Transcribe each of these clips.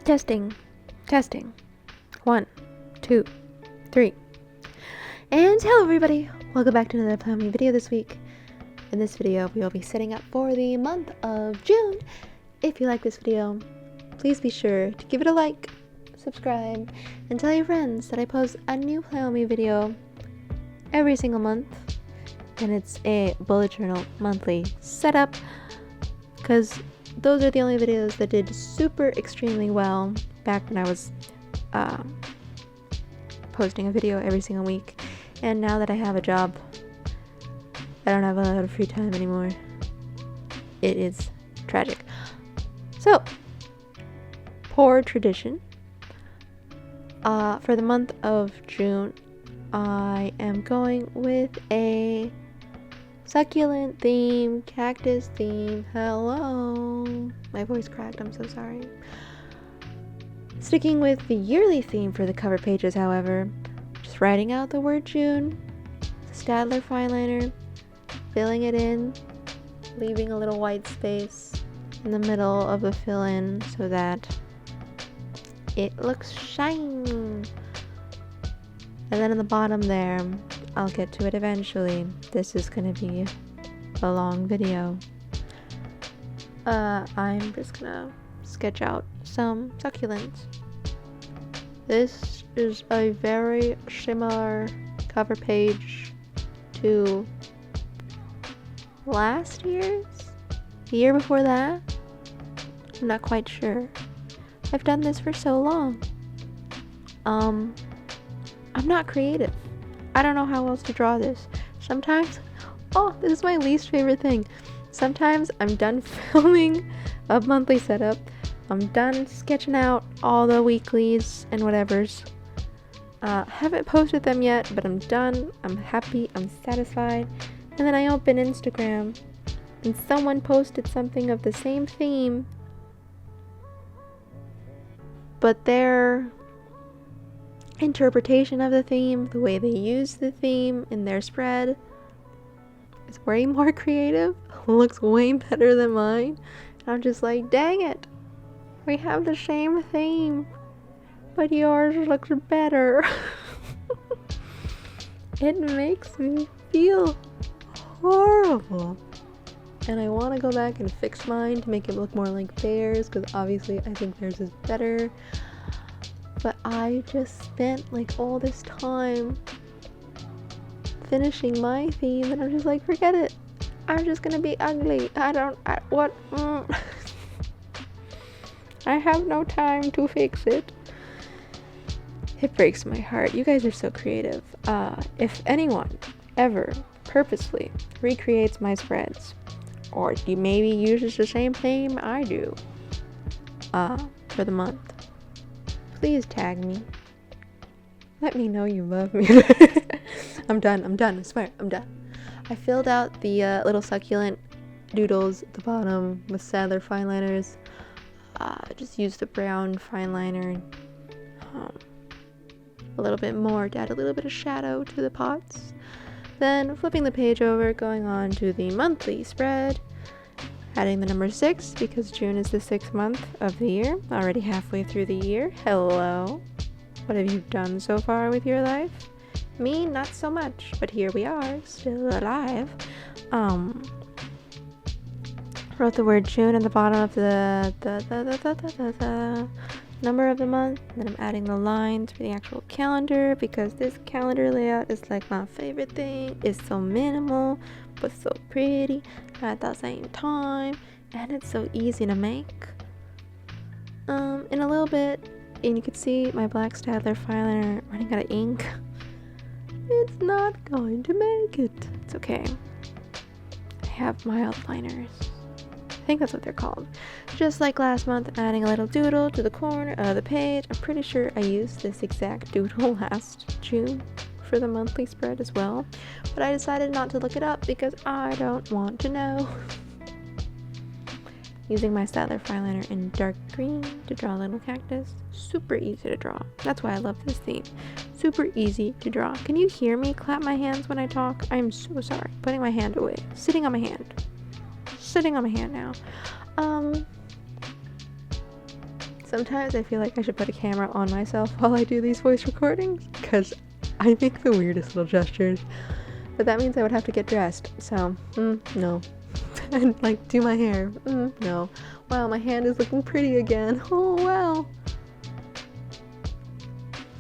Testing. Testing. 1, 2, 3. And hello everybody! Welcome back to another FLAMINGO video this week. In this video, we will be setting up for the month of June. If you like this video, please be sure to give it a like, subscribe, and tell your friends that I post a new FLAMINGO video every single month. And it's a bullet journal monthly setup, because those are the only videos that did super extremely well back when I was posting a video every single week. And now that I have a job, I don't have a lot of free time anymore. It is tragic. So, poor tradition. For the month of June, I am going with a succulent theme, cactus theme. Hello. My voice cracked, I'm so sorry. Sticking with the yearly theme for the cover pages, however, just writing out the word June, Staedtler Fineliner, filling it in, leaving a little white space in the middle of the fill-in so that it looks shiny. And then in the bottom there, I'll get to it eventually. This is gonna be a long video. I'm just gonna sketch out some succulents. This is a very similar cover page to last year's? The year before that? I'm not quite sure. I've done this for so long. I'm not creative. I don't know how else to draw this. Sometimes, this is my least favorite thing. Sometimes I'm done filming a monthly setup. I'm done sketching out all the weeklies and whatevers. Haven't posted them yet, but I'm done. I'm happy. I'm satisfied. And then I open Instagram and someone posted something of the same theme, but their interpretation of the theme, the way they use the theme in their spread, is way more creative, looks way better than mine. And I'm just like, dang it, we have the same theme, but yours looks better. It makes me feel horrible. And I want to go back and fix mine to make it look more like theirs, because obviously I think theirs is better. But I just spent like all this time finishing my theme, and I'm just like, forget it. I'm just gonna be ugly. I have no time to fix it. It breaks my heart. You guys are so creative. If anyone ever purposely recreates my spreads, or you maybe uses the same theme I do, for the month, please tag me. Let me know you love me. I'm done, I swear, I'm done. I filled out the little succulent doodles at the bottom with Staedtler fineliners. Just used the brown fineliner, a little bit more to add a little bit of shadow to the pots. Then flipping the page over, going on to the monthly spread, adding the number 6 because June is the 6th month of the year, already halfway through the year. Hello. What have you done so far with your life? Me, not so much, but here we are, still alive. Wrote the word June at the bottom of the number of the month. Then I'm adding the lines for the actual calendar, because this calendar layout is like my favorite thing. It's so minimal, but so pretty at the same time, and it's so easy to make. In a little bit, and you can see my black Staedtler fineliner running out of ink. It's not going to make it. It's okay. I have my outliners. I think that's what they're called. Just like last month, adding a little doodle to the corner of the page. I'm pretty sure I used this exact doodle last June for the monthly spread as well, but I decided not to look it up because I don't want to know. Using my Staedtler fineliner in dark green to draw a little cactus. Super easy to draw. That's why I love this theme. Super easy to draw. Can you hear me clap my hands when I talk? I'm so sorry. Putting my hand away. Sitting on my hand. Now. Sometimes I feel like I should put a camera on myself while I do these voice recordings, because I make the weirdest little gestures. But that means I would have to get dressed, so, no. And, like, do my hair, no. Wow, my hand is looking pretty again. Oh, wow.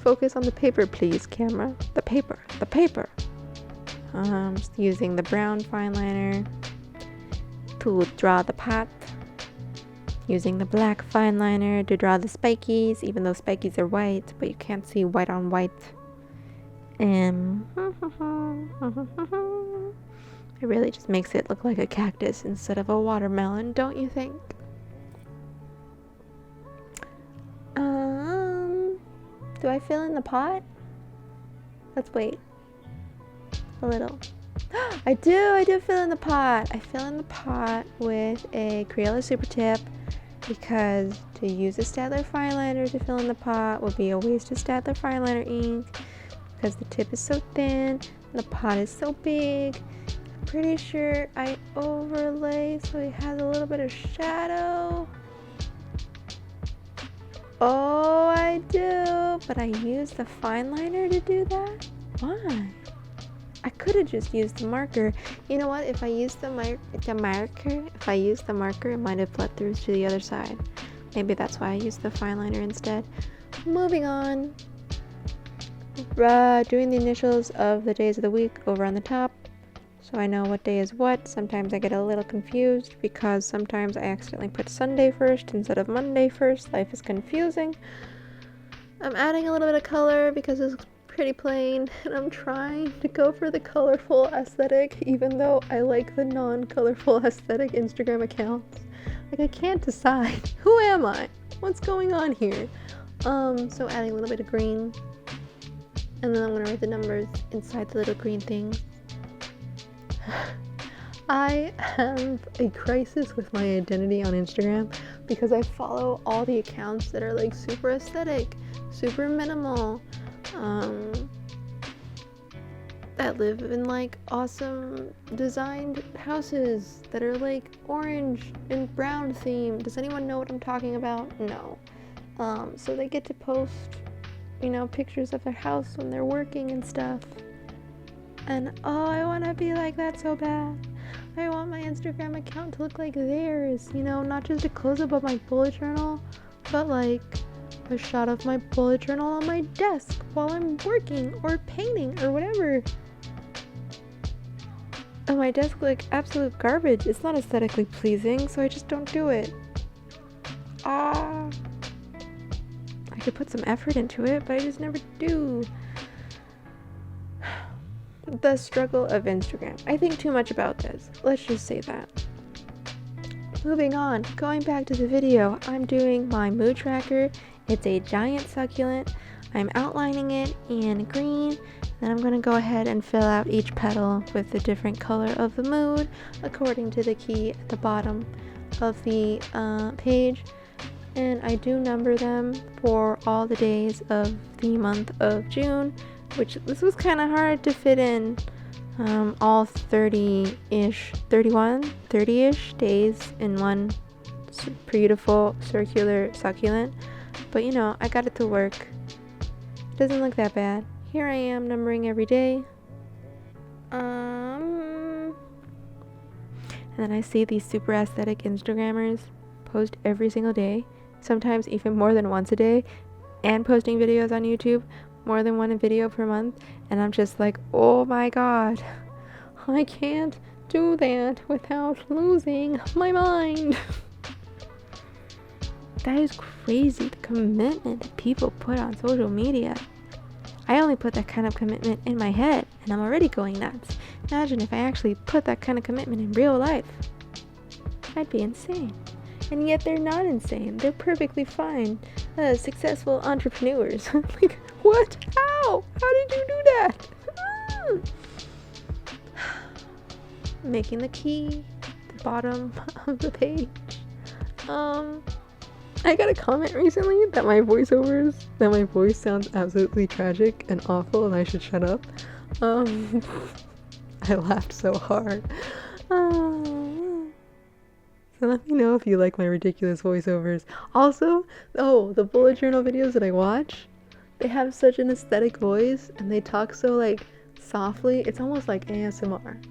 Focus on the paper, please, camera. The paper, the paper. Just using the brown fineliner to draw the pot. Using the black fineliner to draw the spikies, even though spikies are white, but you can't see white on white. And it really just makes it look like a cactus instead of a watermelon, don't you think? Do I fill in the pot? Let's wait. A little. I do fill in the pot. I fill in the pot with a Crayola Super tip, because to use a Staedtler fineliner to fill in the pot would be a waste of Staedtler fineliner ink, because the tip is so thin and the pot is so big. I'm pretty sure I overlay so it has a little bit of shadow. Oh, I do, but I use the fineliner to do that? Why? I could have just used the marker. You know what? If I used the marker, it might have bled through to the other side. Maybe that's why I used the fineliner instead. Moving on. Doing the initials of the days of the week over on the top, so I know what day is what. Sometimes I get a little confused because sometimes I accidentally put Sunday first instead of Monday first. Life is confusing. I'm adding a little bit of color because it's pretty plain, and I'm trying to go for the colorful aesthetic, even though I like the non-colorful aesthetic Instagram accounts. Like, I can't decide. Who am I? What's going on here? So adding a little bit of green, and then I'm gonna write the numbers inside the little green things. I have a crisis with my identity on Instagram because I follow all the accounts that are like super aesthetic, super minimal, that live in like awesome designed houses that are like orange and brown themed. Does anyone know what I'm talking about? No. So they get to post, pictures of their house when they're working and stuff. And I want to be like that so bad. I want my Instagram account to look like theirs, not just a close-up of my bullet journal, but like a shot of my bullet journal on my desk while I'm working or painting or whatever. And my desk like absolute garbage. It's not aesthetically pleasing, so I just don't do it. I could put some effort into it, but I just never do. The struggle of Instagram. I think too much about this. Let's just say that. Moving on, going back to the video, I'm doing my mood tracker. It's a giant succulent. I'm outlining it in green. Then I'm going to go ahead and fill out each petal with the different color of the mood according to the key at the bottom of the page. And I do number them for all the days of the month of June, which this was kind of hard to fit in all 30-ish days in one beautiful circular succulent. But I got it to work. It doesn't look that bad. Here I am numbering every day. And then I see these super aesthetic Instagrammers post every single day, sometimes even more than once a day, and posting videos on YouTube, more than one video per month, and I'm just like, oh my god, I can't do that without losing my mind. That is crazy, the commitment that people put on social media. I only put that kind of commitment in my head, and I'm already going nuts. Imagine if I actually put that kind of commitment in real life. I'd be insane. And yet they're not insane. They're perfectly fine. Successful entrepreneurs. Like, what? How? How did you do that? Making the key at the bottom of the page. I got a comment recently that my voice sounds absolutely tragic and awful and I should shut up. I laughed so hard. So let me know if you like my ridiculous voiceovers. Also, the bullet journal videos that I watch, they have such an aesthetic voice and they talk so like softly. It's almost like ASMR.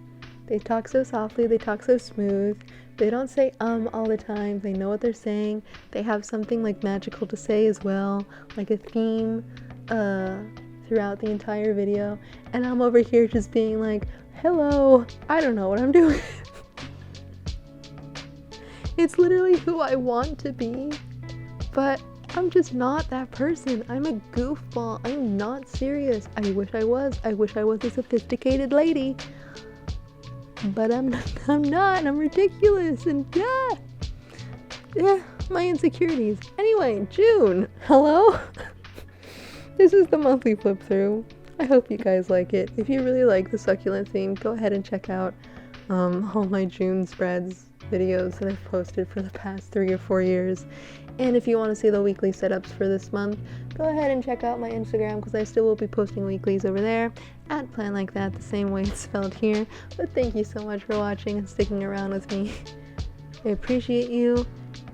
They talk so softly, they talk so smooth. They don't say all the time. They know what they're saying. They have something like magical to say as well, like a theme throughout the entire video. And I'm over here just being like, hello, I don't know what I'm doing. It's literally who I want to be, but I'm just not that person. I'm a goofball. I'm not serious. I wish I was. I wish I was a sophisticated lady. But I'm not. I'm ridiculous. And yeah, my insecurities. Anyway, June. Hello? This is the monthly flip through. I hope you guys like it. If you really like the succulent theme, go ahead and check out all my June spreads videos that I've posted for the past 3 or 4 years. And if you want to see the weekly setups for this month, go ahead and check out my Instagram because I still will be posting weeklies over there at Plan Like That, the same way it's spelled here. But thank you so much for watching and sticking around with me. I appreciate you,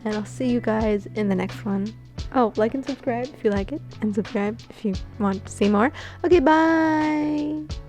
and I'll see you guys in the next one. Oh, like and subscribe if you like it, and subscribe if you want to see more. Okay, bye!